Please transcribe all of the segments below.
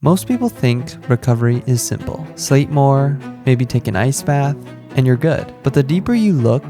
Most people think recovery is simple. Sleep more, maybe take an ice bath, and you're good. But the deeper you look,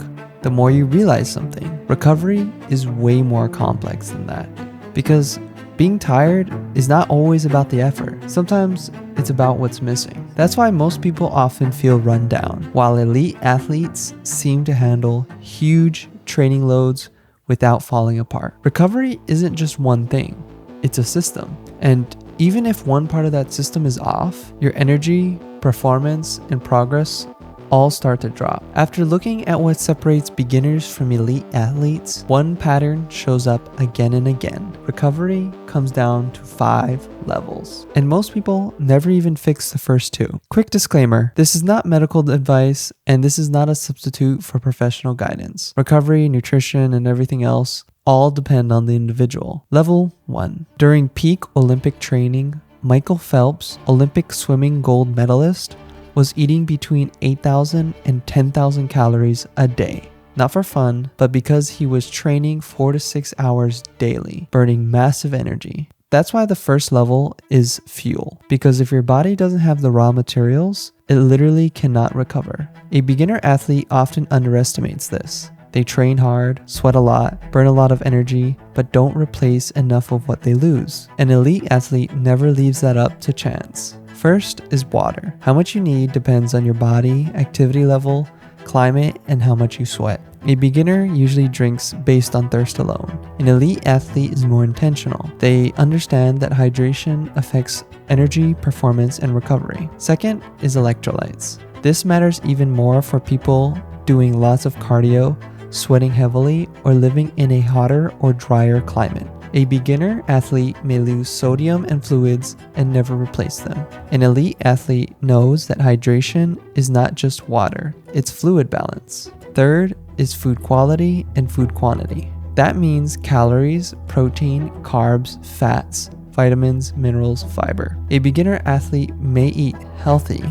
the more you realize something. Recovery is way more complex than that. Because being tired is not always about the effort. Sometimes it's about what's missing. That's why most people often feel run down, while elite athletes seem to handle huge training loads without falling apart. Recovery isn't just one thing, it's a system. And even if one part of that system is off, your energy, performance, and progress all start to drop. After looking at what separates beginners from elite athletes, one pattern shows up again and again. Recovery comes down to 5 levels, and most people never even fix the first 2. Quick disclaimer, this is not medical advice, and this is not a substitute for professional guidance. Recovery, nutrition, and everything else all depend on the individual. Level 1. During peak Olympic training, Michael Phelps, Olympic swimming gold medalist, was eating between 8,000 and 10,000 calories a day. Not for fun, but because he was training 4 to 6 hours daily, burning massive energy. That's why the first level is fuel, because if your body doesn't have the raw materials, it literally cannot recover. A beginner athlete often underestimates this. They train hard, sweat a lot, burn a lot of energy, but don't replace enough of what they lose. An elite athlete never leaves that up to chance. First is water. How much you need depends on your body, activity level, climate, and how much you sweat. A beginner usually drinks based on thirst alone. An elite athlete is more intentional. They understand that hydration affects energy, performance, and recovery. Second is electrolytes. This matters even more for people doing lots of cardio, sweating heavily, or living in a hotter or drier climate. A beginner athlete may lose sodium and fluids and never replace them. An elite athlete knows that hydration is not just water, it's fluid balance. Third is food quality and food quantity. That means calories, protein, carbs, fats, vitamins, minerals, fiber. A beginner athlete may eat healthy,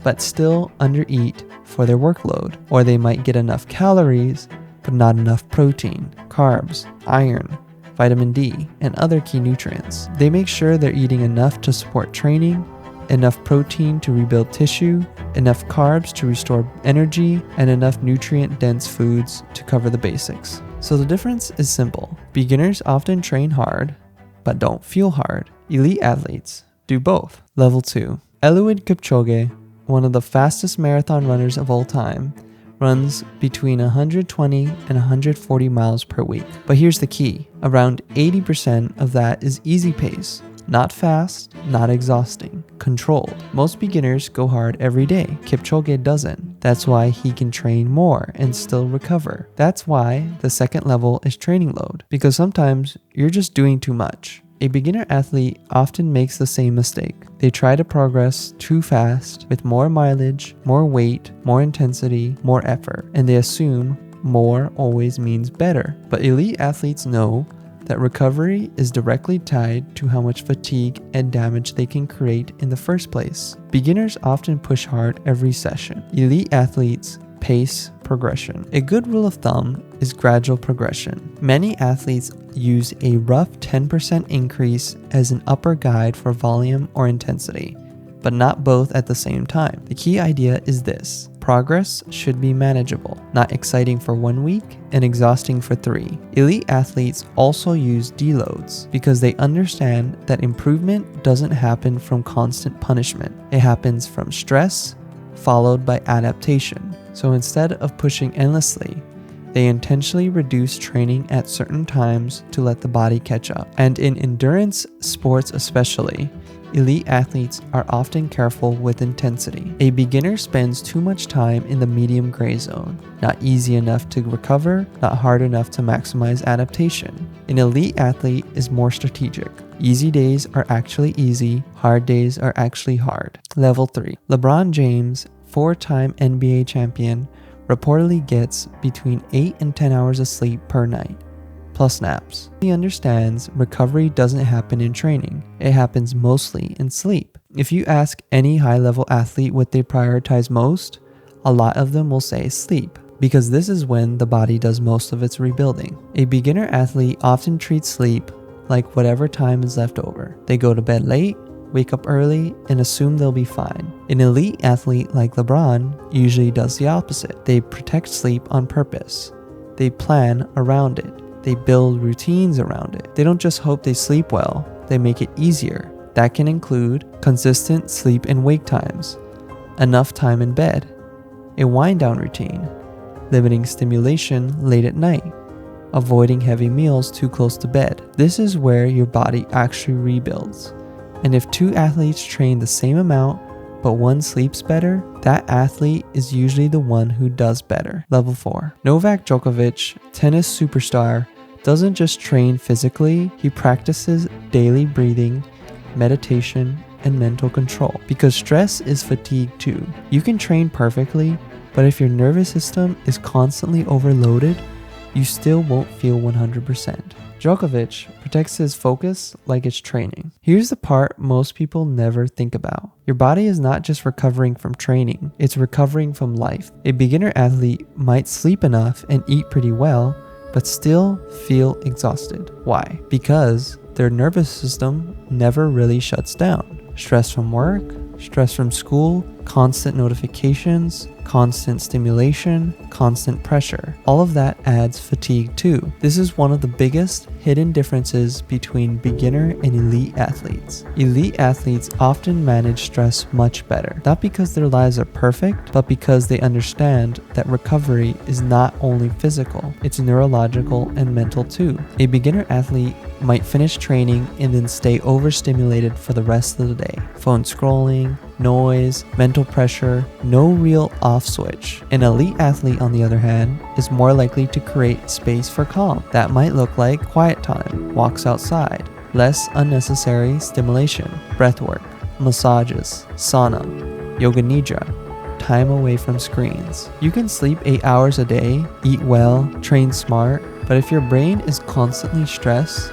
but still undereat for their workload, or they might get enough calories, but not enough protein, carbs, iron, vitamin D, and other key nutrients. They make sure they're eating enough to support training, enough protein to rebuild tissue, enough carbs to restore energy, and enough nutrient-dense foods to cover the basics. So the difference is simple. Beginners often train hard, but don't fuel hard. Elite athletes do both. Level 2. Eliud Kipchoge, one of the fastest marathon runners of all time, runs between 120 and 140 miles per week. But here's the key. Around 80% of that is easy pace. Not fast, not exhausting, controlled. Most beginners go hard every day. Kipchoge doesn't. That's why he can train more and still recover. That's why the second level is training load, because sometimes you're just doing too much. A beginner athlete often makes the same mistake. They try to progress too fast with more mileage, more weight, more intensity, more effort, and they assume more always means better. But elite athletes know that recovery is directly tied to how much fatigue and damage they can create in the first place. Beginners often push hard every session. Elite athletes pace progression. A good rule of thumb is gradual progression. Many athletes use a rough 10% increase as an upper guide for volume or intensity, but not both at the same time. The key idea is this: progress should be manageable, not exciting for 1 week and exhausting for 3. Elite athletes also use deloads because they understand that improvement doesn't happen from constant punishment. It happens from stress, followed by adaptation. So instead of pushing endlessly, they intentionally reduce training at certain times to let the body catch up. And in endurance sports especially, elite athletes are often careful with intensity. A beginner spends too much time in the medium gray zone, not easy enough to recover, not hard enough to maximize adaptation. An elite athlete is more strategic. Easy days are actually easy, hard days are actually hard. Level 3. LeBron James, 4-time NBA champion, reportedly gets between 8 and 10 hours of sleep per night, plus naps. He understands recovery doesn't happen in training, it happens mostly in sleep. If you ask any high-level athlete what they prioritize most, a lot of them will say sleep, because this is when the body does most of its rebuilding. A beginner athlete often treats sleep like whatever time is left over. They go to bed late, wake up early, and assume they'll be fine. An elite athlete like LeBron usually does the opposite. They protect sleep on purpose. They plan around it. They build routines around it. They don't just hope they sleep well, they make it easier. That can include consistent sleep and wake times, enough time in bed, a wind-down routine, limiting stimulation late at night, avoiding heavy meals too close to bed. This is where your body actually rebuilds. And if two athletes train the same amount, but one sleeps better, that athlete is usually the one who does better. Level 4. Novak Djokovic, tennis superstar, doesn't just train physically, he practices daily breathing, meditation, and mental control. Because stress is fatigue too. You can train perfectly, but if your nervous system is constantly overloaded, you still won't feel 100%. Djokovic protects his focus like it's training. Here's the part most people never think about. Your body is not just recovering from training, it's recovering from life. A beginner athlete might sleep enough and eat pretty well, but still feel exhausted. Why? Because their nervous system never really shuts down. Stress from work, stress from school, constant notifications, constant stimulation, constant pressure. All of that adds fatigue too. This is one of the biggest hidden differences between beginner and elite athletes. Elite athletes often manage stress much better, not because their lives are perfect, but because they understand that recovery is not only physical, it's neurological and mental too. A beginner athlete might finish training and then stay overstimulated for the rest of the day. Phone scrolling, noise, mental pressure, no real off switch. An elite athlete, on the other hand, is more likely to create space for calm. That might look like quiet time, walks outside, less unnecessary stimulation, breath work, massages, sauna, yoga nidra, time away from screens. You can sleep 8 hours a day, eat well, train smart, but if your brain is constantly stressed,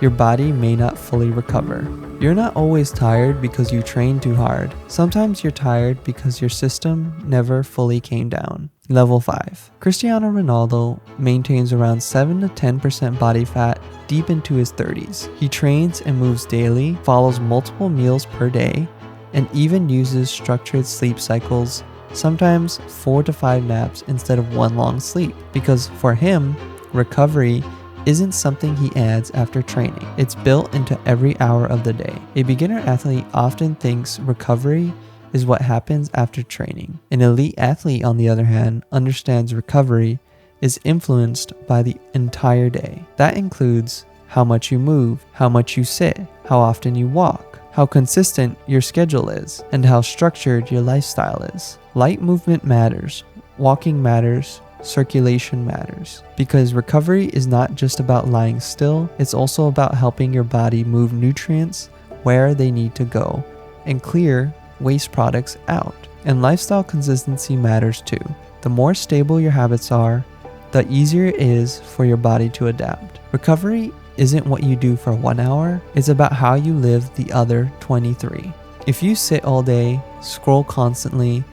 your body may not fully recover. You're not always tired because you train too hard. Sometimes you're tired because your system never fully came down. Level 5. Cristiano Ronaldo maintains around 7 to 10% body fat deep into his 30s. He trains and moves daily, follows multiple meals per day, and even uses structured sleep cycles, sometimes 4 to 5 naps instead of one long sleep. Because for him, recovery isn't something he adds after training. It's built into every hour of the day. A beginner athlete often thinks recovery is what happens after training. An elite athlete, on the other hand, understands recovery is influenced by the entire day. That includes how much you move, how much you sit, how often you walk, how consistent your schedule is, and how structured your lifestyle is. Light movement matters, walking matters, circulation matters, because recovery is not just about lying still, it's also about helping your body move nutrients where they need to go and clear waste products out. And lifestyle consistency matters too. The more stable your habits are, the easier it is for your body to adapt. Recovery isn't what you do for 1 hour, it's about how you live the other 23. If you sit all day, scroll constantly,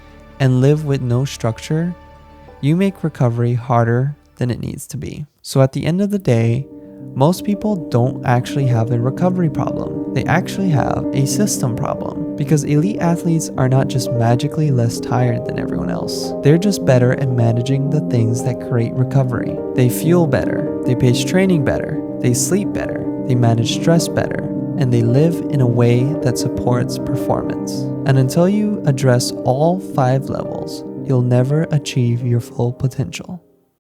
and live with no structure, you make recovery harder than it needs to be. So at the end of the day, most people don't actually have a recovery problem. They actually have a system problem, because elite athletes are not just magically less tired than everyone else. They're just better at managing the things that create recovery. They fuel better, they pace training better, they sleep better, they manage stress better, and they live in a way that supports performance. And until you address all 5 levels, you'll never achieve your full potential.